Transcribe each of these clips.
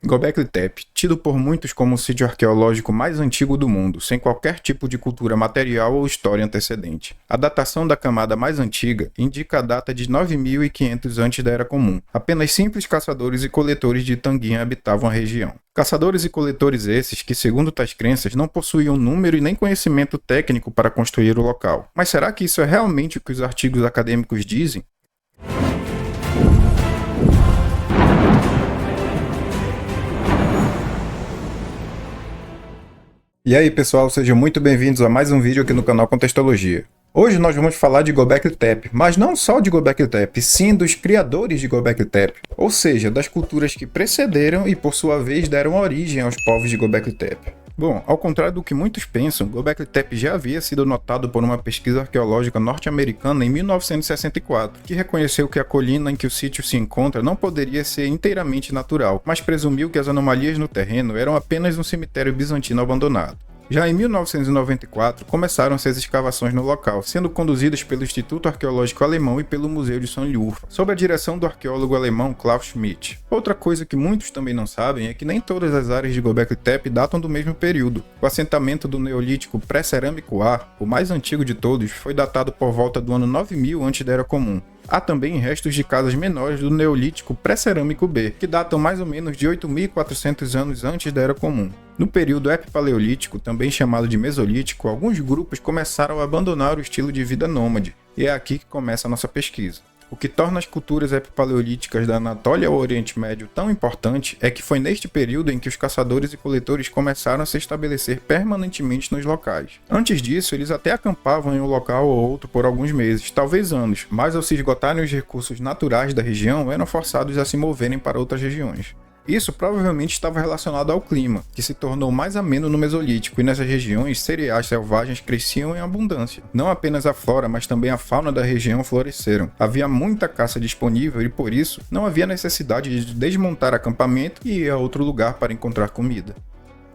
Göbekli Tepe, tido por muitos como o sítio arqueológico mais antigo do mundo, sem qualquer tipo de cultura material ou história antecedente. A datação da camada mais antiga indica a data de 9.500 antes da Era Comum. Apenas simples caçadores e coletores de Tanguinha habitavam a região. Caçadores e coletores esses que, segundo tais crenças, não possuíam número e nem conhecimento técnico para construir o local. Mas será que isso é realmente o que os artigos acadêmicos dizem? E aí pessoal, sejam muito bem-vindos a mais um vídeo aqui no canal Contextologia. Hoje nós vamos falar de Göbekli Tepe, mas não só de Göbekli Tepe, sim dos criadores de Göbekli Tepe, ou seja, das culturas que precederam e por sua vez deram origem aos povos de Göbekli Tepe. Bom, ao contrário do que muitos pensam, Göbekli Tepe já havia sido notado por uma pesquisa arqueológica norte-americana em 1964, que reconheceu que a colina em que o sítio se encontra não poderia ser inteiramente natural, mas presumiu que as anomalias no terreno eram apenas um cemitério bizantino abandonado. Já em 1994, começaram-se as escavações no local, sendo conduzidas pelo Instituto Arqueológico Alemão e pelo Museu de Sonneurfa, sob a direção do arqueólogo alemão Klaus Schmidt. Outra coisa que muitos também não sabem é que nem todas as áreas de Göbekli Tepe datam do mesmo período. O assentamento do Neolítico pré-cerâmico A, o mais antigo de todos, foi datado por volta do ano 9000 antes da Era Comum. Há também restos de casas menores do Neolítico pré-cerâmico B, que datam mais ou menos de 8.400 anos antes da Era Comum. No período epipaleolítico, também chamado de Mesolítico, alguns grupos começaram a abandonar o estilo de vida nômade, e é aqui que começa a nossa pesquisa. O que torna as culturas epipaleolíticas da Anatólia ao Oriente Médio tão importante é que foi neste período em que os caçadores e coletores começaram a se estabelecer permanentemente nos locais. Antes disso, eles até acampavam em um local ou outro por alguns meses, talvez anos, mas ao se esgotarem os recursos naturais da região, eram forçados a se moverem para outras regiões. Isso provavelmente estava relacionado ao clima, que se tornou mais ameno no Mesolítico, e nessas regiões cereais selvagens cresciam em abundância. Não apenas a flora, mas também a fauna da região floresceram. Havia muita caça disponível e, por isso, não havia necessidade de desmontar acampamento e ir a outro lugar para encontrar comida.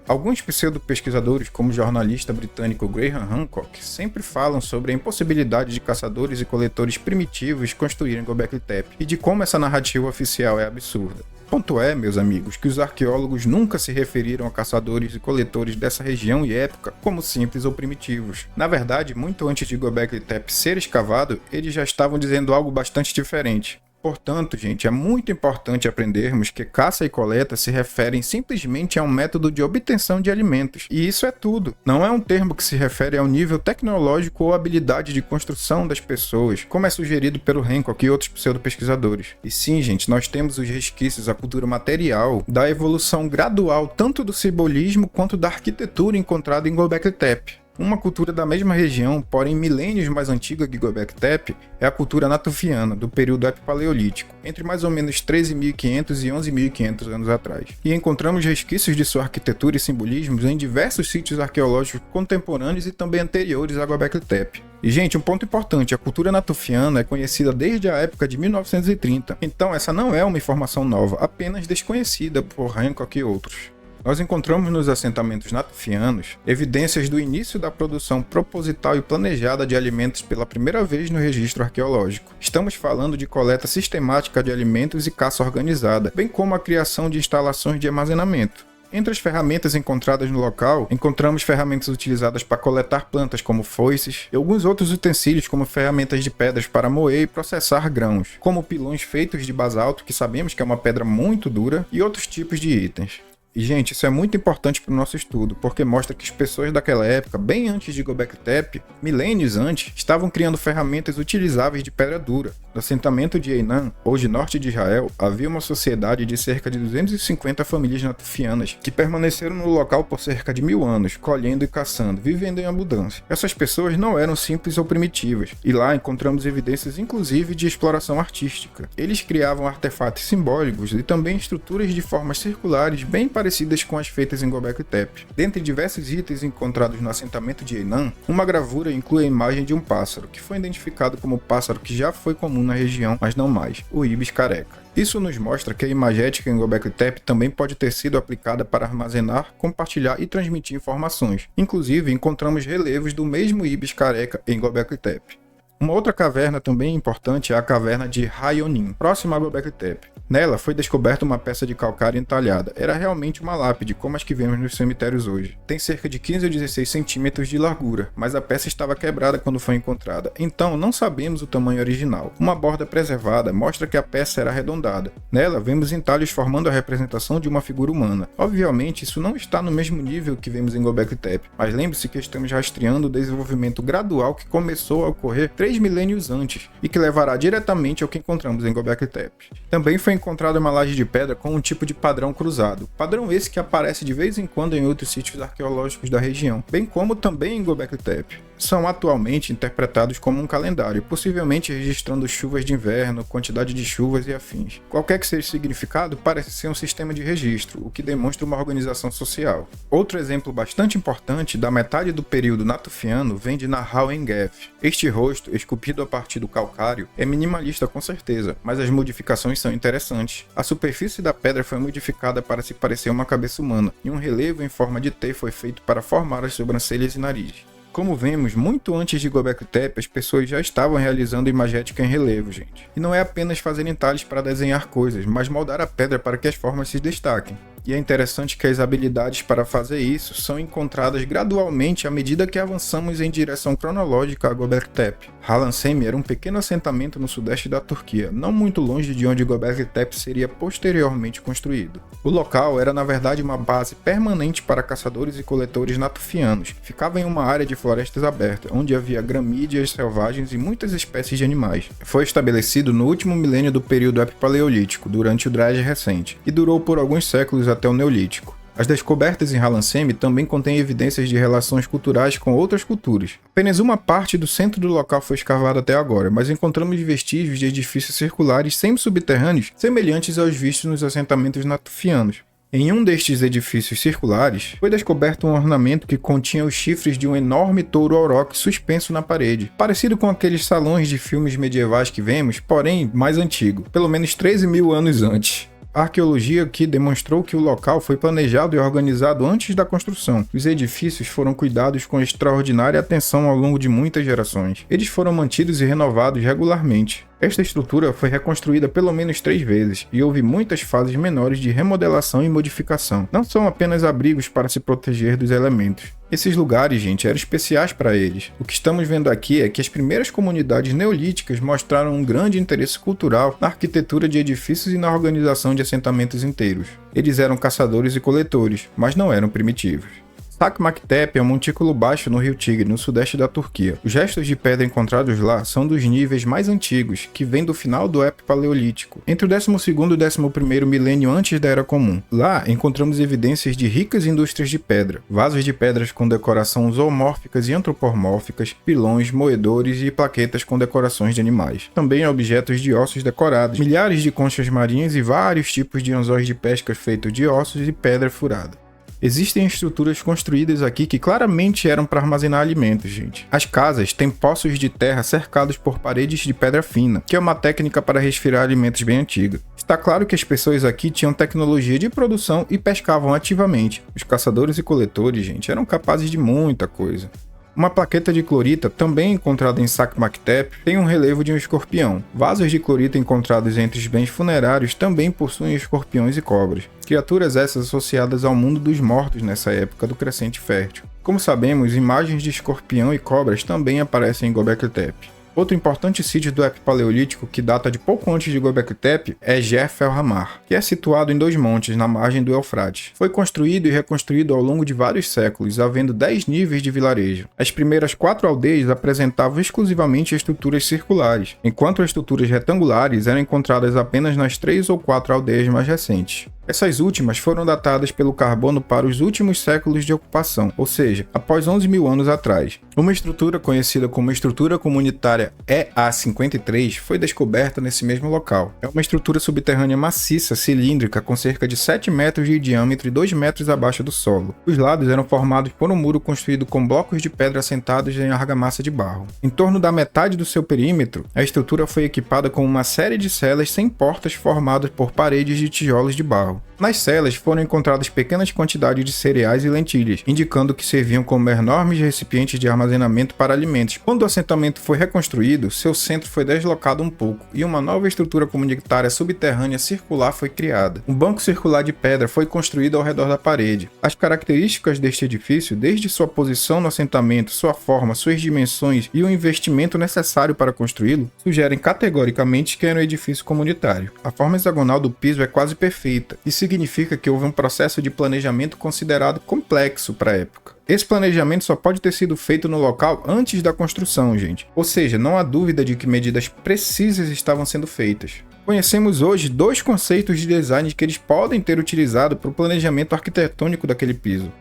Alguns pseudo-pesquisadores, como o jornalista britânico Graham Hancock, sempre falam sobre a impossibilidade de caçadores e coletores primitivos construírem Göbekli Tepe, e de como essa narrativa oficial é absurda. Ponto é, meus amigos, que os arqueólogos nunca se referiram a caçadores e coletores dessa região e época como simples ou primitivos. Na verdade, muito antes de Göbekli Tepe ser escavado, eles já estavam dizendo algo bastante diferente. Portanto, gente, é muito importante aprendermos que caça e coleta se referem simplesmente a um método de obtenção de alimentos. E isso é tudo. Não é um termo que se refere ao nível tecnológico ou habilidade de construção das pessoas, como é sugerido pelo Hancock e outros pseudo-pesquisadores. E sim, gente, nós temos os resquícios da cultura material, da evolução gradual tanto do simbolismo quanto da arquitetura encontrada em Göbekli Tepe. Uma cultura da mesma região, porém milênios mais antiga que Göbekli Tepe, é a cultura natufiana, do período epipaleolítico, entre mais ou menos 13.500 e 11.500 anos atrás. E encontramos resquícios de sua arquitetura e simbolismos em diversos sítios arqueológicos contemporâneos e também anteriores a Göbekli Tepe. E, gente, um ponto importante, a cultura natufiana é conhecida desde a época de 1930, então essa não é uma informação nova, apenas desconhecida por Hancock e outros. Nós encontramos nos assentamentos natufianos evidências do início da produção proposital e planejada de alimentos pela primeira vez no registro arqueológico. Estamos falando de coleta sistemática de alimentos e caça organizada, bem como a criação de instalações de armazenamento. Entre as ferramentas encontradas no local, encontramos ferramentas utilizadas para coletar plantas como foices e alguns outros utensílios como ferramentas de pedras para moer e processar grãos, como pilões feitos de basalto, que sabemos que é uma pedra muito dura, e outros tipos de itens. E, gente, isso é muito importante para o nosso estudo, porque mostra que as pessoas daquela época, bem antes de Göbekli Tepe, milênios antes, estavam criando ferramentas utilizáveis de pedra dura. No assentamento de Einan, hoje norte de Israel, havia uma sociedade de cerca de 250 famílias natufianas, que permaneceram no local por cerca de 1000 anos, colhendo e caçando, vivendo em abundância. Essas pessoas não eram simples ou primitivas, e lá encontramos evidências inclusive de exploração artística. Eles criavam artefatos simbólicos e também estruturas de formas circulares bem parecidas com as feitas em Göbekli Tepe. Dentre diversos itens encontrados no assentamento de Einan, uma gravura inclui a imagem de um pássaro, que foi identificado como pássaro que já foi comum na região, mas não mais, o ibis careca. Isso nos mostra que a imagética em Göbekli Tepe também pode ter sido aplicada para armazenar, compartilhar e transmitir informações. Inclusive, encontramos relevos do mesmo ibis careca em Göbekli Tepe. Uma outra caverna também importante é a caverna de Raionim, próxima a Göbekli Tepe. Nela foi descoberta uma peça de calcário entalhada. Era realmente uma lápide, como as que vemos nos cemitérios hoje. Tem cerca de 15 ou 16 centímetros de largura, mas a peça estava quebrada quando foi encontrada, então não sabemos o tamanho original. Uma borda preservada mostra que a peça era arredondada. Nela vemos entalhes formando a representação de uma figura humana. Obviamente isso não está no mesmo nível que vemos em Göbekli Tepe, mas lembre-se que estamos rastreando o desenvolvimento gradual que começou a ocorrer 3 milênios antes e que levará diretamente ao que encontramos em Göbekli Tepe. Também foi encontrada uma laje de pedra com um tipo de padrão cruzado, padrão esse que aparece de vez em quando em outros sítios arqueológicos da região, bem como também em Göbekli Tepe. São atualmente interpretados como um calendário, possivelmente registrando chuvas de inverno, quantidade de chuvas e afins. Qualquer que seja o significado, parece ser um sistema de registro, o que demonstra uma organização social. Outro exemplo bastante importante da metade do período natufiano vem de Nahal Engef. Este rosto, esculpido a partir do calcário, é minimalista com certeza, mas as modificações são interessantes. A superfície da pedra foi modificada para se parecer uma cabeça humana, e um relevo em forma de T foi feito para formar as sobrancelhas e nariz. Como vemos, muito antes de Göbekli Tepe, as pessoas já estavam realizando imagética em relevo, gente. E não é apenas fazer entalhes para desenhar coisas, mas moldar a pedra para que as formas se destaquem. E é interessante que as habilidades para fazer isso são encontradas gradualmente à medida que avançamos em direção cronológica a Göbekli Tepe. Halansemir era um pequeno assentamento no sudeste da Turquia, não muito longe de onde Göbekli Tepe seria posteriormente construído. O local era na verdade uma base permanente para caçadores e coletores natufianos. Ficava em uma área de florestas abertas, onde havia gramídeas selvagens e muitas espécies de animais. Foi estabelecido no último milênio do período Epipaleolítico, durante o Dryas recente, e durou por alguns séculos até o Neolítico. As descobertas em Halansemir também contêm evidências de relações culturais com outras culturas. Apenas uma parte do centro do local foi escavada até agora, mas encontramos vestígios de edifícios circulares semi-subterrâneos semelhantes aos vistos nos assentamentos natufianos. Em um destes edifícios circulares, foi descoberto um ornamento que continha os chifres de um enorme touro auroque suspenso na parede, parecido com aqueles salões de filmes medievais que vemos, porém mais antigo, pelo menos 13.000 anos antes. A arqueologia aqui demonstrou que o local foi planejado e organizado antes da construção. Os edifícios foram cuidados com extraordinária atenção ao longo de muitas gerações. Eles foram mantidos e renovados regularmente. Esta estrutura foi reconstruída pelo menos 3 vezes, e houve muitas fases menores de remodelação e modificação. Não são apenas abrigos para se proteger dos elementos. Esses lugares, gente, eram especiais para eles. O que estamos vendo aqui é que as primeiras comunidades neolíticas mostraram um grande interesse cultural na arquitetura de edifícios e na organização de assentamentos inteiros. Eles eram caçadores e coletores, mas não eram primitivos. Çakmaktepe é um montículo baixo no rio Tigre, no sudeste da Turquia. Os restos de pedra encontrados lá são dos níveis mais antigos, que vêm do final do Epipaleolítico, entre o 12º e o 11º milênio antes da Era Comum. Lá encontramos evidências de ricas indústrias de pedra, vasos de pedras com decoração zoomórficas e antropomórficas, pilões, moedores e plaquetas com decorações de animais. Também objetos de ossos decorados, milhares de conchas marinhas e vários tipos de anzóis de pesca feitos de ossos e pedra furada. Existem estruturas construídas aqui que claramente eram para armazenar alimentos, gente. As casas têm poços de terra cercados por paredes de pedra fina, que é uma técnica para resfriar alimentos bem antiga. Está claro que as pessoas aqui tinham tecnologia de produção e pescavam ativamente. Os caçadores e coletores, gente, eram capazes de muita coisa. Uma plaqueta de clorita, também encontrada em Çakmaktepe, tem um relevo de um escorpião. Vasos de clorita encontrados entre os bens funerários também possuem escorpiões e cobras. Criaturas essas associadas ao mundo dos mortos nessa época do Crescente Fértil. Como sabemos, imagens de escorpião e cobras também aparecem em Göbekli Tepe. Outro importante sítio do Epipaleolítico que data de pouco antes de Göbekli Tepe é Jef el Hamar, que é situado em 2 montes na margem do Eufrates. Foi construído e reconstruído ao longo de vários séculos, havendo 10 níveis de vilarejo. As primeiras 4 aldeias apresentavam exclusivamente estruturas circulares, enquanto as estruturas retangulares eram encontradas apenas nas 3 ou 4 aldeias mais recentes. Essas últimas foram datadas pelo carbono para os últimos séculos de ocupação, ou seja, após 11.000 anos atrás. Uma estrutura conhecida como estrutura comunitária EA53 foi descoberta nesse mesmo local. É uma estrutura subterrânea maciça, cilíndrica, com cerca de 7 metros de diâmetro e 2 metros abaixo do solo. Os lados eram formados por um muro construído com blocos de pedra assentados em argamassa de barro. Em torno da metade do seu perímetro, a estrutura foi equipada com uma série de celas sem portas formadas por paredes de tijolos de barro. Nas celas foram encontradas pequenas quantidades de cereais e lentilhas, indicando que serviam como enormes recipientes de armazenamento para alimentos. Quando o assentamento foi reconstruído construído, seu centro foi deslocado um pouco e uma nova estrutura comunitária subterrânea circular foi criada. Um banco circular de pedra foi construído ao redor da parede. As características deste edifício, desde sua posição no assentamento, sua forma, suas dimensões e o investimento necessário para construí-lo, sugerem categoricamente que era um edifício comunitário. A forma hexagonal do piso é quase perfeita, e significa que houve um processo de planejamento considerado complexo para a época. Esse planejamento só pode ter sido feito no local antes da construção, gente. Ou seja, não há dúvida de que medidas precisas estavam sendo feitas. Conhecemos hoje dois conceitos de design que eles podem ter utilizado para o planejamento arquitetônico daquele piso.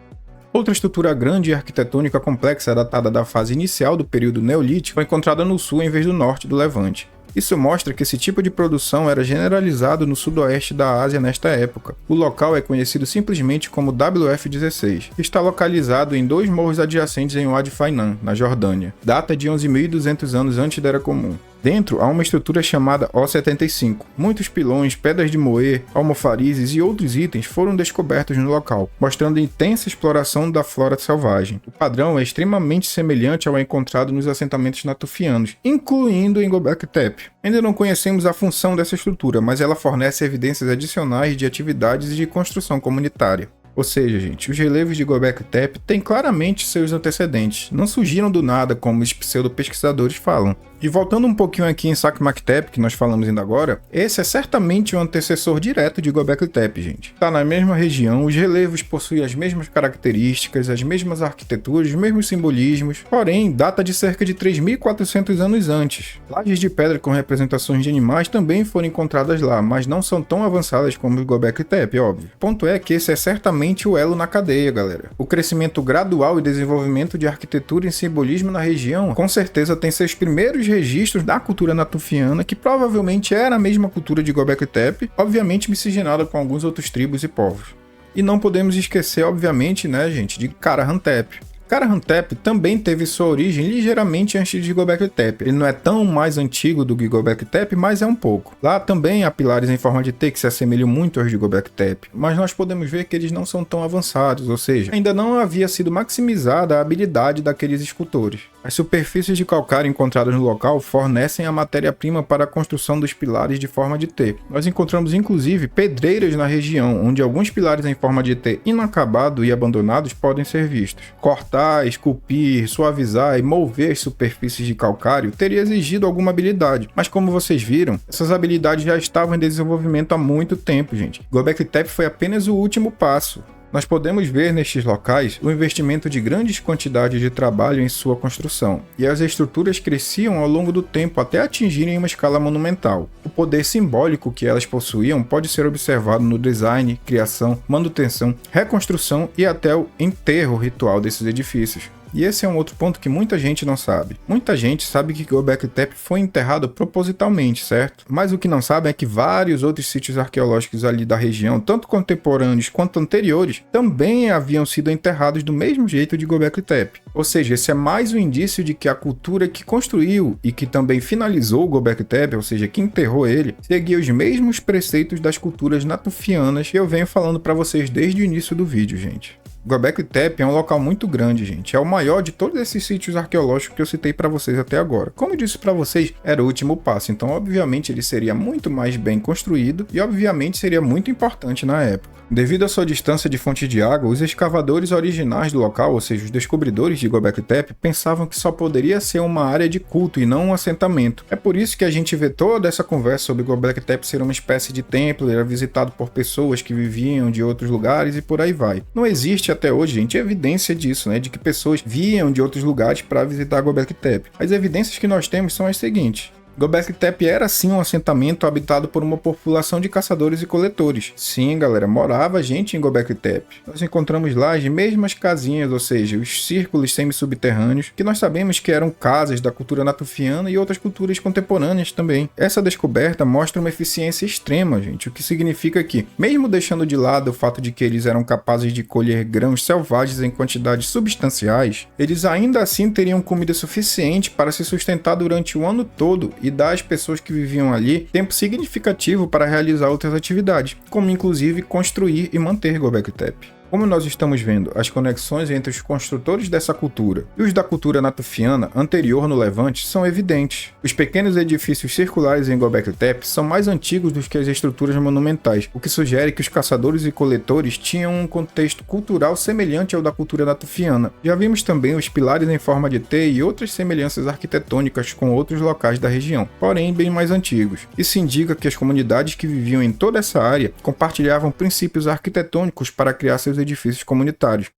Outra estrutura grande e arquitetônica complexa datada da fase inicial do período Neolítico foi encontrada no sul em vez do norte do Levante. Isso mostra que esse tipo de produção era generalizado no sudoeste da Ásia nesta época. O local é conhecido simplesmente como WF-16. Está localizado em dois morros adjacentes em Wadi Fainan, na Jordânia. Data de 11.200 anos antes da Era Comum. Dentro há uma estrutura chamada O75. Muitos pilões, pedras de moer, almofarizes e outros itens foram descobertos no local, mostrando intensa exploração da flora selvagem. O padrão é extremamente semelhante ao encontrado nos assentamentos natufianos, incluindo em Göbekli Tepe. Ainda não conhecemos a função dessa estrutura, mas ela fornece evidências adicionais de atividades de construção comunitária. Ou seja, gente, os relevos de Göbekli Tepe têm claramente seus antecedentes, não surgiram do nada como os pseudo-pesquisadores falam. E voltando um pouquinho aqui em Saqmanaq Tepe, que nós falamos ainda agora, esse é certamente o antecessor direto de Göbekli Tepe, gente. Está na mesma região, os relevos possuem as mesmas características, as mesmas arquiteturas, os mesmos simbolismos, porém, data de cerca de 3.400 anos antes. Lajes de pedra com representações de animais também foram encontradas lá, mas não são tão avançadas como o Göbekli Tepe, óbvio. O ponto é que esse é certamente o elo na cadeia, galera. O crescimento gradual e desenvolvimento de arquitetura e simbolismo na região, com certeza tem seus primeiros registros da cultura natufiana, que provavelmente era a mesma cultura de Göbekli Tepe, obviamente miscigenada com alguns outros tribos e povos. E não podemos esquecer, obviamente, né, gente, de Kara-Hantep. Kara-Hantep também teve sua origem ligeiramente antes de Göbekli Tepe. Ele não é tão mais antigo do que Göbekli Tepe, mas é um pouco. Lá também há pilares em forma de T que se assemelham muito aos de Göbekli Tepe, mas nós podemos ver que eles não são tão avançados, ou seja, ainda não havia sido maximizada a habilidade daqueles escultores. As superfícies de calcário encontradas no local fornecem a matéria-prima para a construção dos pilares de forma de T. Nós encontramos inclusive pedreiras na região, onde alguns pilares em forma de T inacabado e abandonados podem ser vistos. Cortar, esculpir, suavizar e mover as superfícies de calcário teria exigido alguma habilidade, mas como vocês viram, essas habilidades já estavam em desenvolvimento há muito tempo, gente. Göbekli Tepe foi apenas o último passo. Nós podemos ver nestes locais o investimento de grandes quantidades de trabalho em sua construção, e as estruturas cresciam ao longo do tempo até atingirem uma escala monumental. O poder simbólico que elas possuíam pode ser observado no design, criação, manutenção, reconstrução e até o enterro ritual desses edifícios. E esse é um outro ponto que muita gente não sabe. Muita gente sabe que Göbekli Tepe foi enterrado propositalmente, certo? Mas o que não sabe é que vários outros sítios arqueológicos ali da região, tanto contemporâneos quanto anteriores, também haviam sido enterrados do mesmo jeito de Göbekli Tepe. Ou seja, esse é mais um indício de que a cultura que construiu e que também finalizou Göbekli Tepe, ou seja, que enterrou ele, seguia os mesmos preceitos das culturas natufianas que eu venho falando para vocês desde o início do vídeo, gente. Göbekli Tepe é um local muito grande, gente. É o maior de todos esses sítios arqueológicos que eu citei para vocês até agora. Como eu disse para vocês, era o último passo, então obviamente ele seria muito mais bem construído e obviamente seria muito importante na época. Devido à sua distância de fontes de água, os escavadores originais do local, ou seja, os descobridores de Göbekli Tepe, pensavam que só poderia ser uma área de culto e não um assentamento. É por isso que a gente vê toda essa conversa sobre Göbekli Tepe ser uma espécie de templo, era visitado por pessoas que viviam de outros lugares e por aí vai. Não existe até hoje, gente, evidência disso, né, de que pessoas viam de outros lugares para visitar Göbekli Tepe. As evidências que nós temos são as seguintes. Göbekli Tepe era sim um assentamento habitado por uma população de caçadores e coletores. Sim, galera, morava gente em Göbekli Tepe. Nós encontramos lá as mesmas casinhas, ou seja, os círculos semi-subterrâneos, que nós sabemos que eram casas da cultura natufiana e outras culturas contemporâneas também. Essa descoberta mostra uma eficiência extrema, gente, o que significa que, mesmo deixando de lado o fato de que eles eram capazes de colher grãos selvagens em quantidades substanciais, eles ainda assim teriam comida suficiente para se sustentar durante o ano todo e dar às pessoas que viviam ali tempo significativo para realizar outras atividades, como inclusive construir e manter Göbekli Tepe. Como nós estamos vendo as conexões entre os construtores dessa cultura e os da cultura natufiana anterior no Levante são evidentes. Os pequenos edifícios circulares em Göbekli Tepe são mais antigos do que as estruturas monumentais, o que sugere que os caçadores e coletores tinham um contexto cultural semelhante ao da cultura natufiana. Já vimos também os pilares em forma de T e outras semelhanças arquitetônicas com outros locais da região, porém bem mais antigos. Isso indica que as comunidades que viviam em toda essa área compartilhavam princípios arquitetônicos para criar seus edifícios comunitários.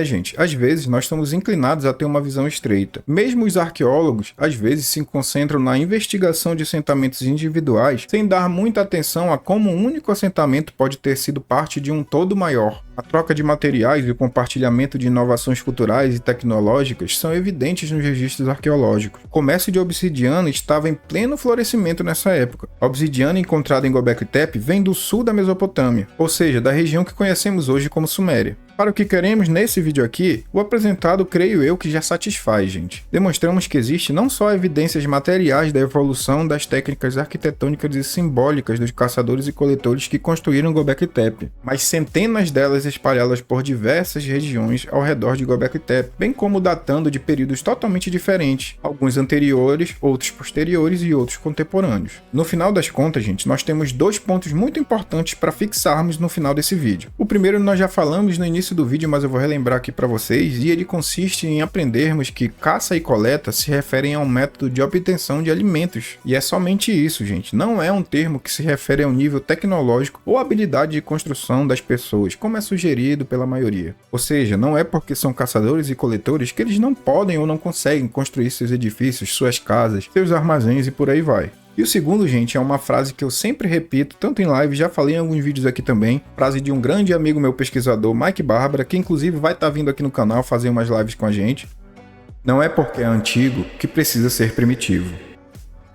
Gente, às vezes nós estamos inclinados a ter uma visão estreita. Mesmo os arqueólogos, às vezes, se concentram na investigação de assentamentos individuais, sem dar muita atenção a como um único assentamento pode ter sido parte de um todo maior. A troca de materiais e o compartilhamento de inovações culturais e tecnológicas são evidentes nos registros arqueológicos. O comércio de obsidiana estava em pleno florescimento nessa época. A obsidiana encontrada em Göbekli Tepe vem do sul da Mesopotâmia, ou seja, da região que conhecemos hoje como Suméria. Para o que queremos nesse vídeo aqui, o apresentado creio eu que já satisfaz, gente. Demonstramos que existe não só evidências materiais da evolução das técnicas arquitetônicas e simbólicas dos caçadores e coletores que construíram Göbekli Tepe, mas centenas delas espalhadas por diversas regiões ao redor de Göbekli Tepe, bem como datando de períodos totalmente diferentes, alguns anteriores, outros posteriores e outros contemporâneos. No final das contas, gente, nós temos dois pontos muito importantes para fixarmos no final desse vídeo. O primeiro nós já falamos no início do vídeo, mas eu vou relembrar aqui para vocês, e ele consiste em aprendermos que caça e coleta se referem a um método de obtenção de alimentos. E é somente isso, gente. Não é um termo que se refere ao nível tecnológico ou habilidade de construção das pessoas, como é sugerido pela maioria. Ou seja, não é porque são caçadores e coletores que eles não podem ou não conseguem construir seus edifícios, suas casas, seus armazéns e por aí vai. E o segundo, gente, é uma frase que eu sempre repito, tanto em live, já falei em alguns vídeos aqui também, frase de um grande amigo meu pesquisador, Mike Barbara, que inclusive vai estar vindo aqui no canal fazer umas lives com a gente. Não é porque é antigo que precisa ser primitivo.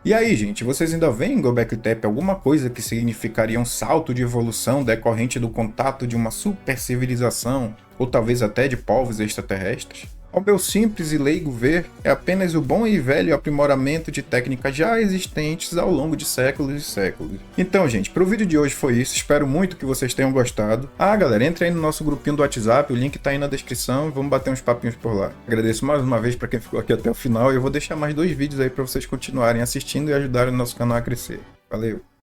E aí, gente, vocês ainda veem em Göbekli Tepe alguma coisa que significaria um salto de evolução decorrente do contato de uma super civilização, ou talvez até de povos extraterrestres? Ao meu simples e leigo ver, é apenas o bom e velho aprimoramento de técnicas já existentes ao longo de séculos e séculos. Então, gente, para o vídeo de hoje foi isso, espero muito que vocês tenham gostado. Galera, entre aí no nosso grupinho do WhatsApp, o link tá aí na descrição, vamos bater uns papinhos por lá. Agradeço mais uma vez para quem ficou aqui até o final e eu vou deixar mais 2 vídeos aí para vocês continuarem assistindo e ajudarem o nosso canal a crescer. Valeu!